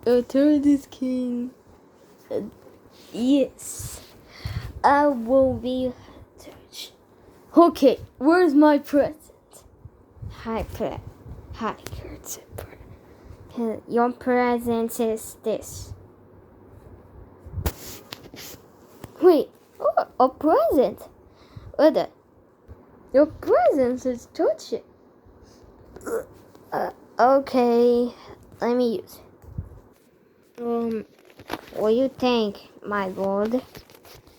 A third is king. Yes. I will be judge. Okay, where's my present? Hi, Christopher. Your present is this. Wait, a present? What? Your present is touching. Okay, let me use it. What do you think, my lord?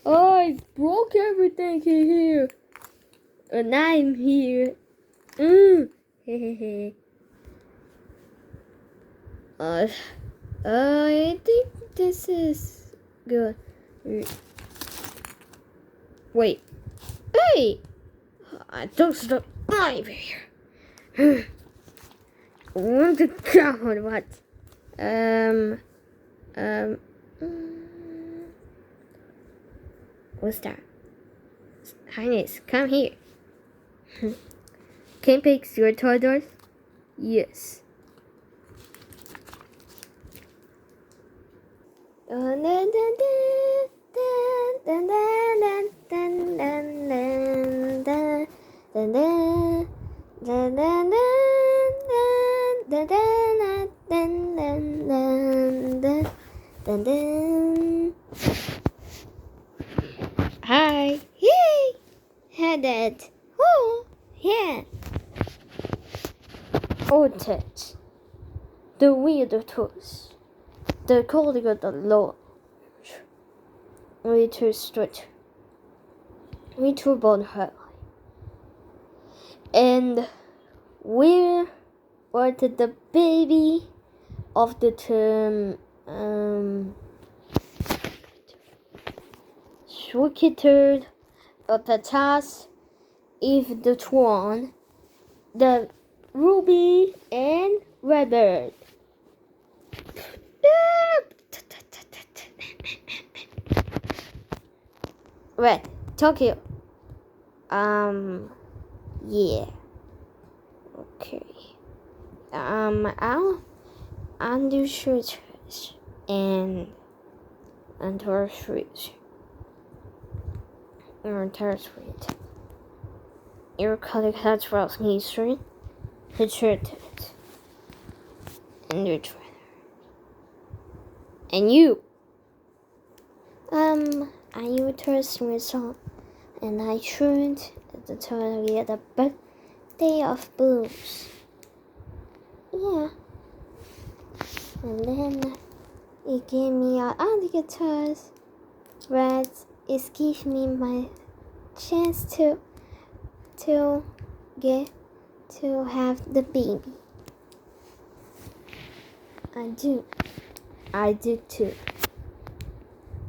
Oh, I broke everything here. And I'm here. Hehehe. I think this is good. Wait. Hey! I don't stop over here. Want to count what? What's that? Highness, come here. Can fix your toy doors? Yes. Hi. Yay! Had it. Oh, yeah. Oh, touch. The weird tools. The calling of the Lord. Little stretch. Little bone high. And where was the baby of the term Shwikiter of the task if the tron, the ruby and redbird. Red, Tokyo. Yeah. Okay. I'll undo shirts and Torres Street. Torres Street. Your color has Ross Street. The shirt and your trainer. And you. I use Torres result and I turned the total at the birthday of blues. Yeah. And then it gave me other guitars. Red is give me my chance to get to have the baby. I do too.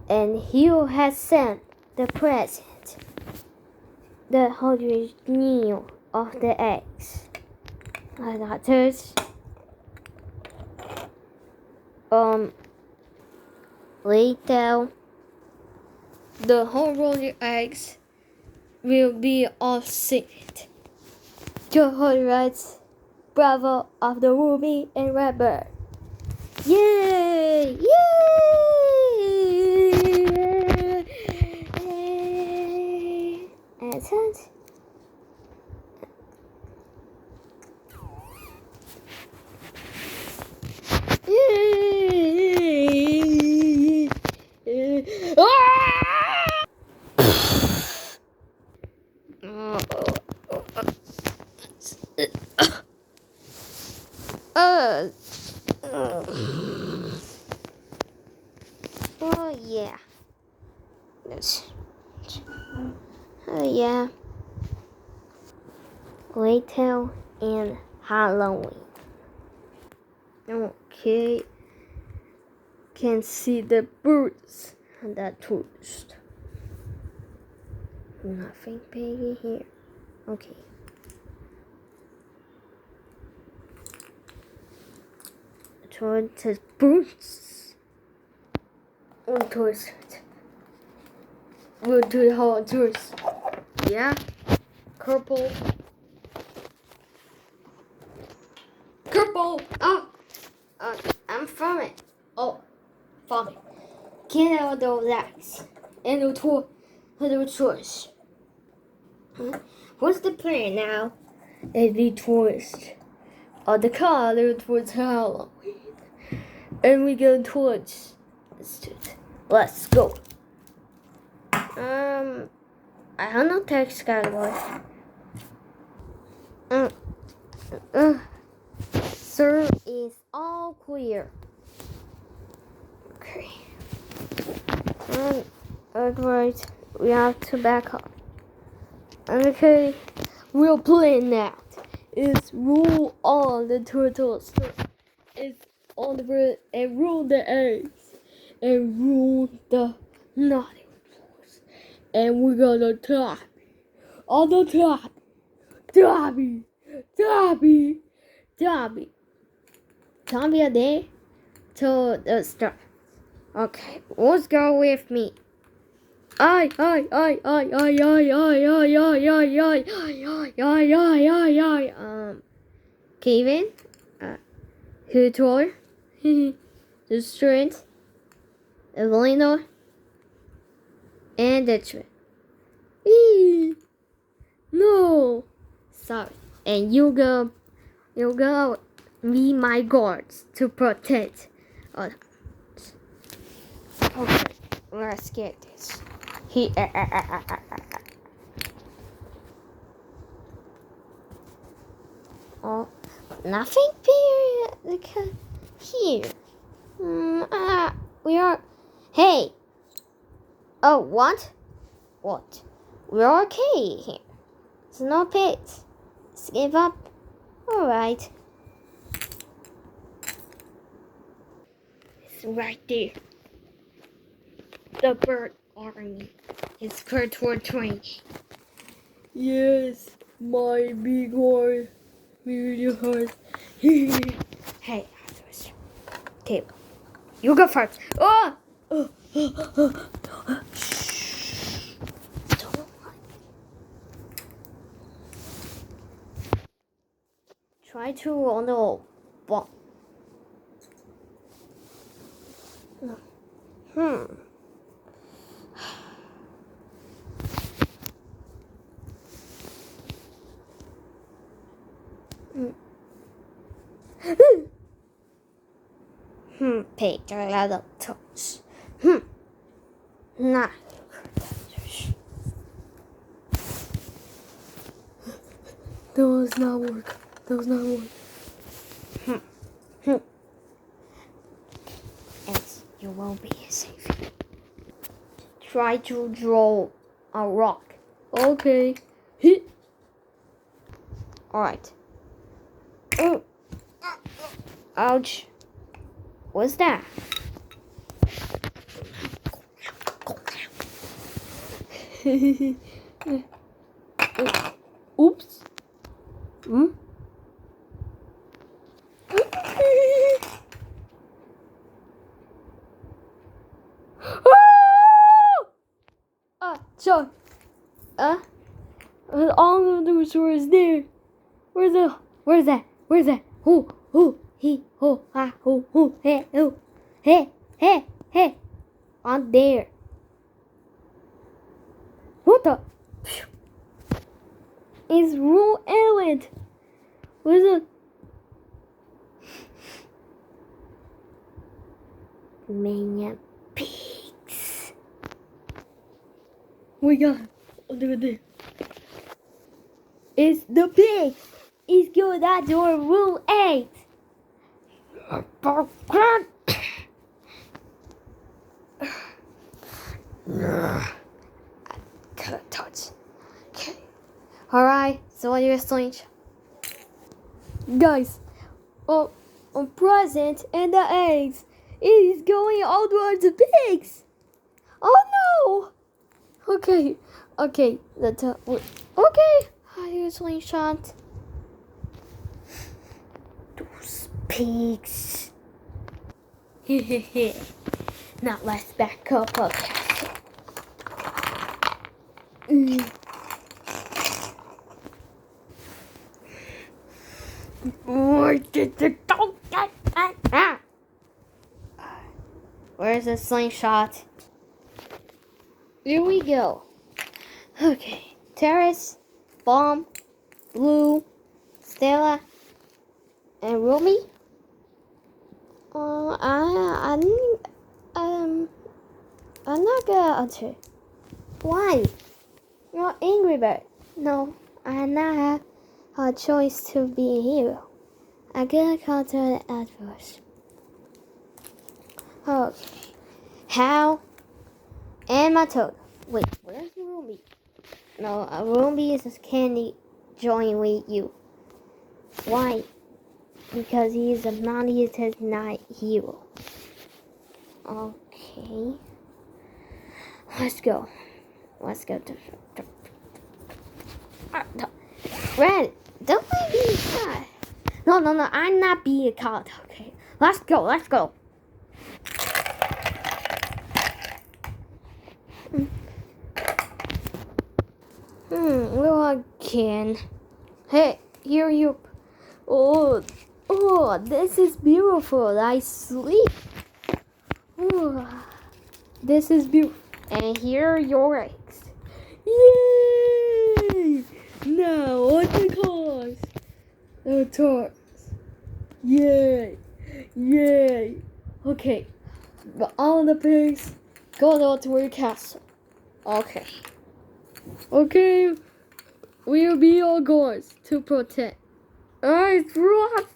And Hugh has sent the present, the 100 new of the eggs. My daughters. Later, the 100 eggs will be all saved. The 100 bravo of the ruby and redbird. Yay! Yay! And since oh yeah. Yeah. Later and Halloween. Okay. Can see the birds and that tourist. Nothing big here. Okay. Towards the birds. On tourist. We'll do the whole tourist. Yeah. Purple. Purple. Oh. I'm from it. Fine. Get out those eggs and the toys. What's the plan now? And the twist on the car towards Halloween. And we go towards let's go. I don't know text category. Sir, is all clear. Okay. Alright, we have to back up. Okay, we'll plan now. Is rule on the turtles. It's on the bird and rule the eggs and rule the naughty ones. And we're gonna top on the top. Dobby are there to the start. Okay, let's go with me. I. Kevin, Hootor, the strength, Evelina, and Dutchman. No, sorry. And you go be my guards to protect us. Okay, let's get this. Oh, nothing here. Here. We are. Hey. Oh, what? What? We're okay here. There's no pits. Let's give up. Alright. It's right there. The bird army is clear toward train. Yes, my big one. Really hard. Hey, table. You go first. Oh! Try to on the ball. Pick a lot of toes. Nah. That was not work. And you won't be safe. Try to draw a rock. Okay. Alright. Ouch. What's that? Oops. So, all of the resources there. Where's that? Who, he, ho, ha, ho, hey, on there. What the? It's Rule Island. Where's the? Mania pigs. We got under there. It's the pig. It's good that door Rule 8. Can't touch. Okay. Alright, so what are you saying? Guys, a present and the eggs. It is going all towards the pigs. Oh no. Okay. Let's okay. How do you slingshot? Those pigs. Now let's back up a castle. Where did the dog get? Where's the slingshot? Here we go. Okay. Terrace, Bomb, Blue, Stella, and Romy. I'm not gonna answer. Why? You're angry bird. No, I not have a choice to be a hero. I gotta counter the adverse. Okay. How? And my toad. Wait, where's Ruby? No, Ruby is candy join with you. Why? Because he's a non-mutant night hero. Okay. Let's go. Red, don't let me die. No, I'm not being a coward. Okay. Let's go. Well, again. Hey, here you. Oh, this is beautiful. I sleep. Oh, this is beautiful. And here are your eggs. Yay! Now on the cars. The toys. Yay! Okay. But all the pigs go to your castle. Okay. We'll be your guards to protect. It's rough.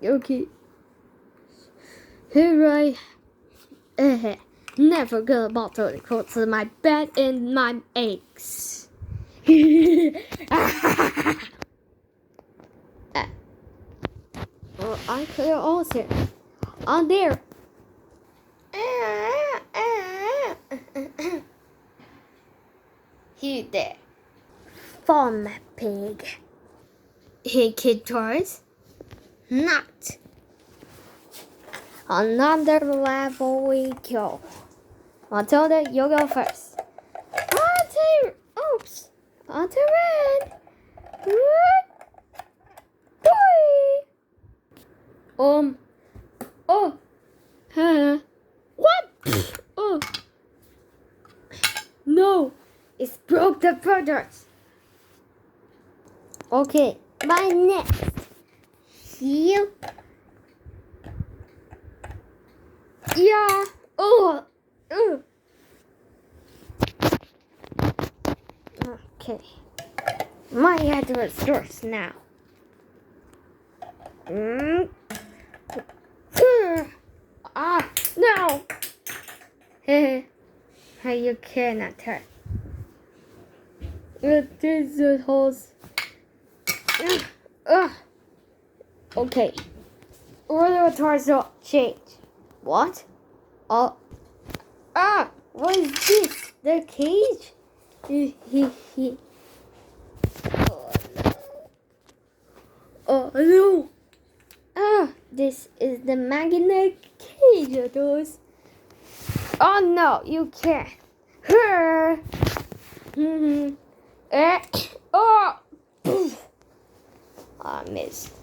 Okay. Here I never gonna bother to go to my bed and my eggs. I could also. On there. Here there. Farm pig. Hey, kid toys. Not. Another level we go. Matilda, you go first. Oops. Onto red. Boy. What? Oh. No. It's broke the products. Okay. My next. You. Yeah. Okay. My address starts now. No. Hey, you cannot turn. This is the holes. Okay. Order torso change. What? What is this? The cage? Oh no! This is the magnetic cage of those. Oh no, you can't. I missed.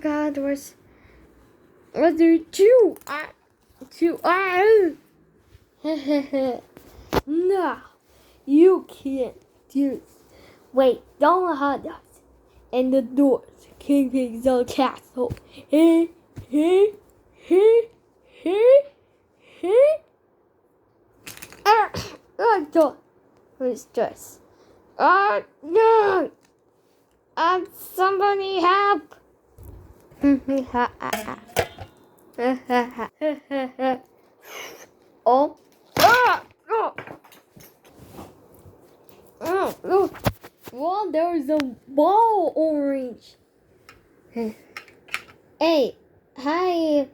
God, was there two? No, you can't do this. Wait, don't hurt us. And the doors, King Pixel Castle. Door. Who's this? No! Somebody help! Well, there's a ball orange. Hey, hi,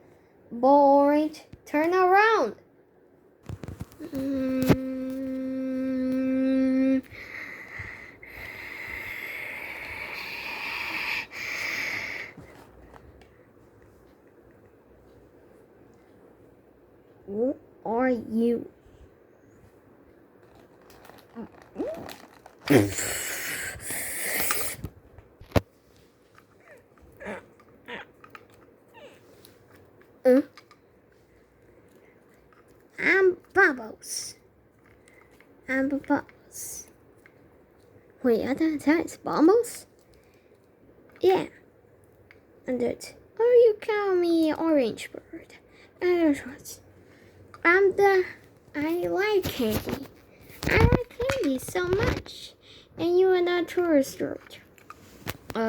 ball orange. Turn around. Who are you? and bubbles. Wait, I thought that's bubbles? Yeah. And it. Or you call me Orange Bird. I like candy. I like candy so much. And you are not tourist road.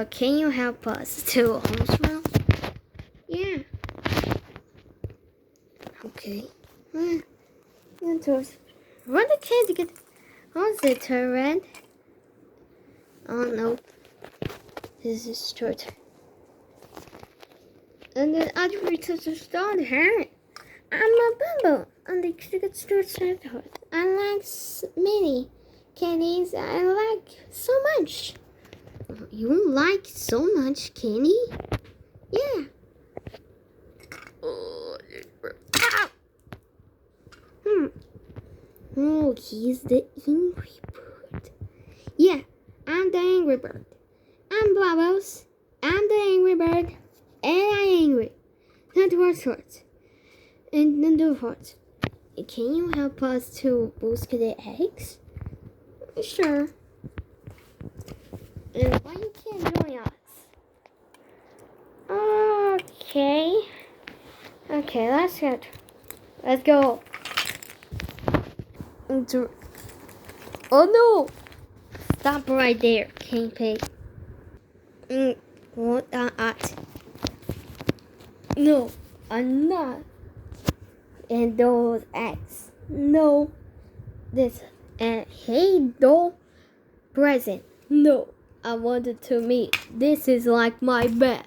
Can you help us to Holmesville? Yeah. Okay. What the candy get? How's it turn red? Oh no. This is short. And then I just start here. I'm a bumble on the cricket store childhood. I like many candies. I like so much. You like so much candy? Yeah. Oh, Oh, he's the angry bird. Yeah, I'm the angry bird. I'm Bubbles. I'm the angry bird. And I'm angry. Not what? And then do what? Can you help us to boost the eggs? Sure. And why you can't join us? Okay. Okay, let's get. Let's go. Oh no! Stop right there, King Pig. What at? No, I'm not. And those eggs. No. This and hey doll present. No. I wanted to meet. This is like my bed.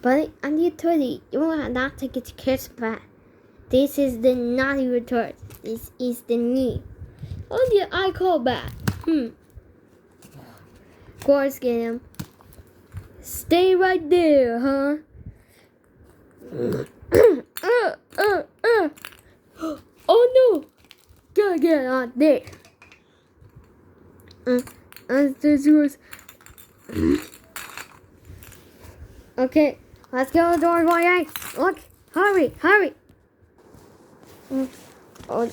But I need to eat. You will not take it to kiss back. This is the naughty retort. This is the knee. Oh yeah, I call back. Of course, get him. Stay right there, huh? Oh no! Gotta get out there. Okay, let's go, door boy. Look, hurry. Oh.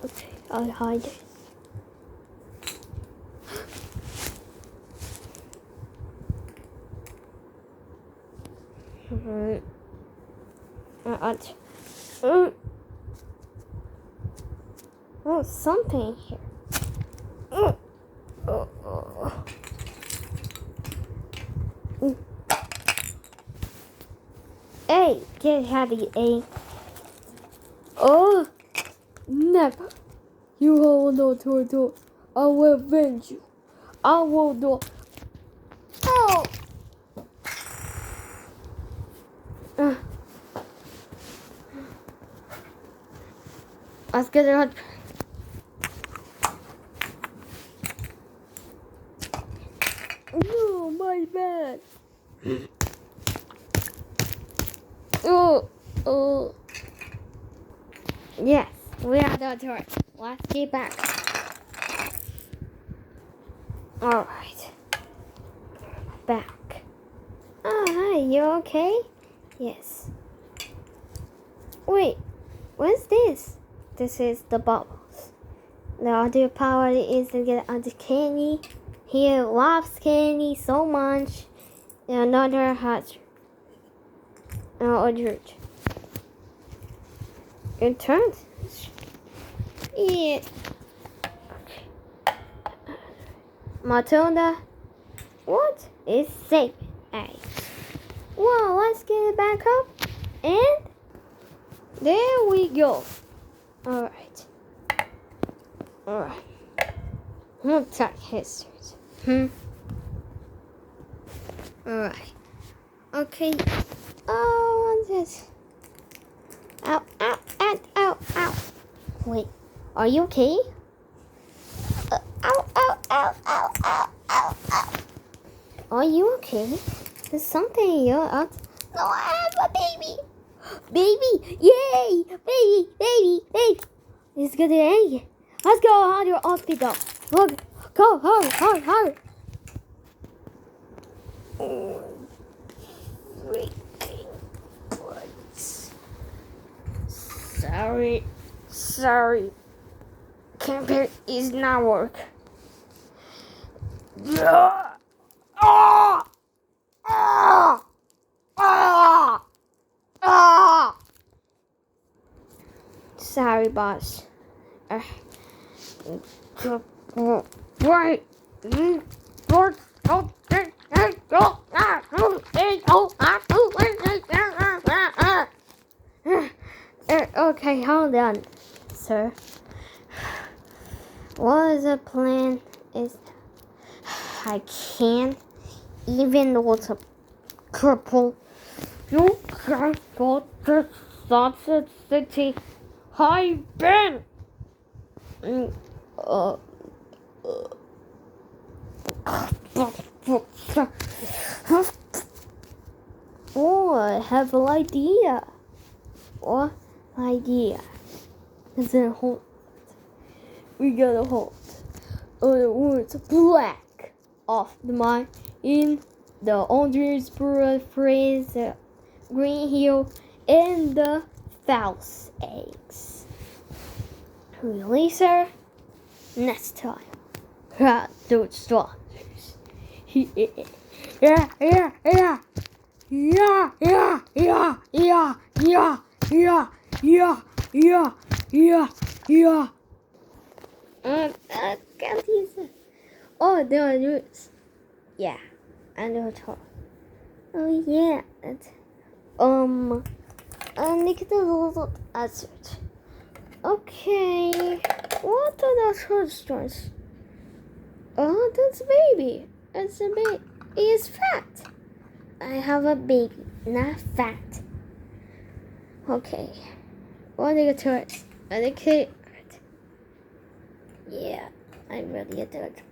Okay, I'll hide it. Oh, something here. Hey, get happy, eh? Oh, never. You hold on to it. I will avenge you. I will do. Oh. Let's get it on. Oh, my bad. Oh. Yes, we are the turret. Let's get back. Alright. Back. Oh, hi, you okay? Yes. Wait, what's this? This is the bubbles. The other power is to get on the candy. He loves candy so much. And another hat. George. It turns. Yeah. Okay. Matilda. What is safe? Eggs. Well, let's get it back up. And there we go. Alright. Let's talk histories. Alright. Okay. Oh, what's this? Ow. Wait, are you okay? Ow. Are you okay? There's something in your out. No, I have a baby. Baby, yay! Baby. It's good to egg. Let's go to the hospital. Look, go, hurry. Freaking buds. Sorry. Campaign is not work. Yeah. Ah! Ah! Ah! Ah! Sorry, boss. Wait. Okay, hold on, sir. What is the plan? Is I can't even with a cripple. You can't go to Sunset City. Hi, Ben. Oh, I have an idea. What idea? It's a hold. We gotta hold. The words black off the mind in the Andresboro phrase, Green Hill, and the false eggs. Release her next time. Those structures. Yeah. I can't use it. Oh, there are roots. Yeah, I know how. Oh yeah. Make it a little answered. Okay. What are those food stores? Oh, that's a baby. It's a baby. He is fat. I have a baby, not fat. Okay. What are the tourists? Are they cute? Yeah, I'm really adult.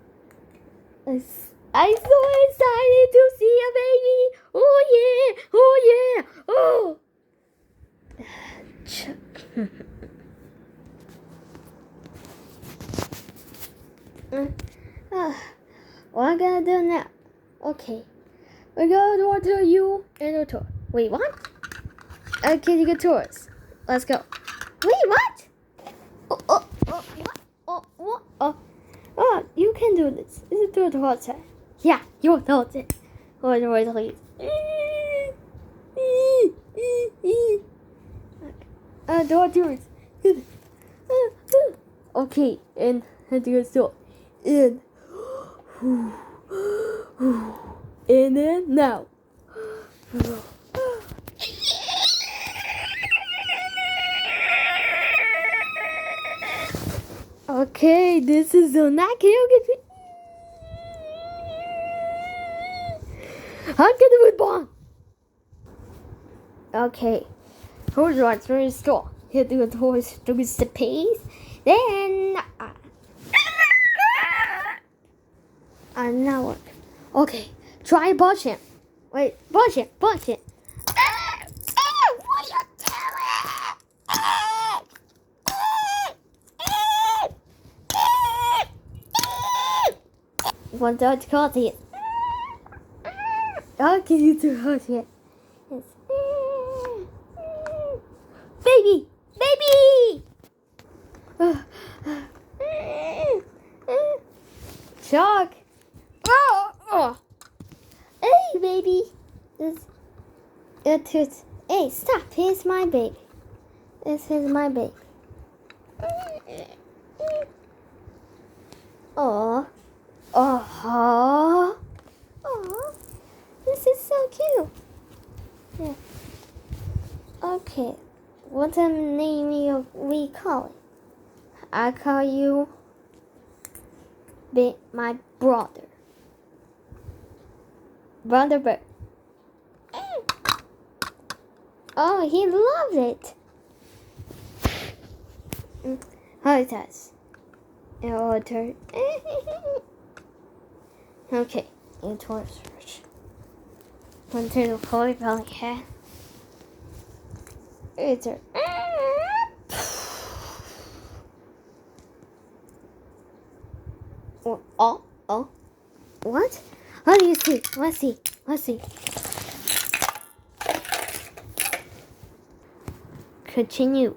I'm so excited to see a baby. Oh yeah. Oh. What am I gonna do now? Okay. We're gonna do you and a tour. Wait, what? Okay, you get tours. Let's go. Wait, what? What? Oh, you can do this. This is the hotel. Yeah, you do it. Wait, please. Tours. Okay, and do it so. And then now. Okay, this is the not I'm gonna move on. Okay, who's right? Very strong. Here do the horse, do the pace. Then now what? Okay, try punch him. Wait, punch him. What are you doing? What does call it? How can you do it? Yes. Baby! Shock! Oh. Hey, baby! Hey, stop! Here's my baby. This is my baby. Oh, this is so cute. Yeah. Okay, what's the name we call it? I call you my brother. Brother Bird. Oh, he loves it. How it does. Your turn. Okay, it was search. Went to the Holy Valley hat. It's a oh. What? What do you see? Let's see. Continue.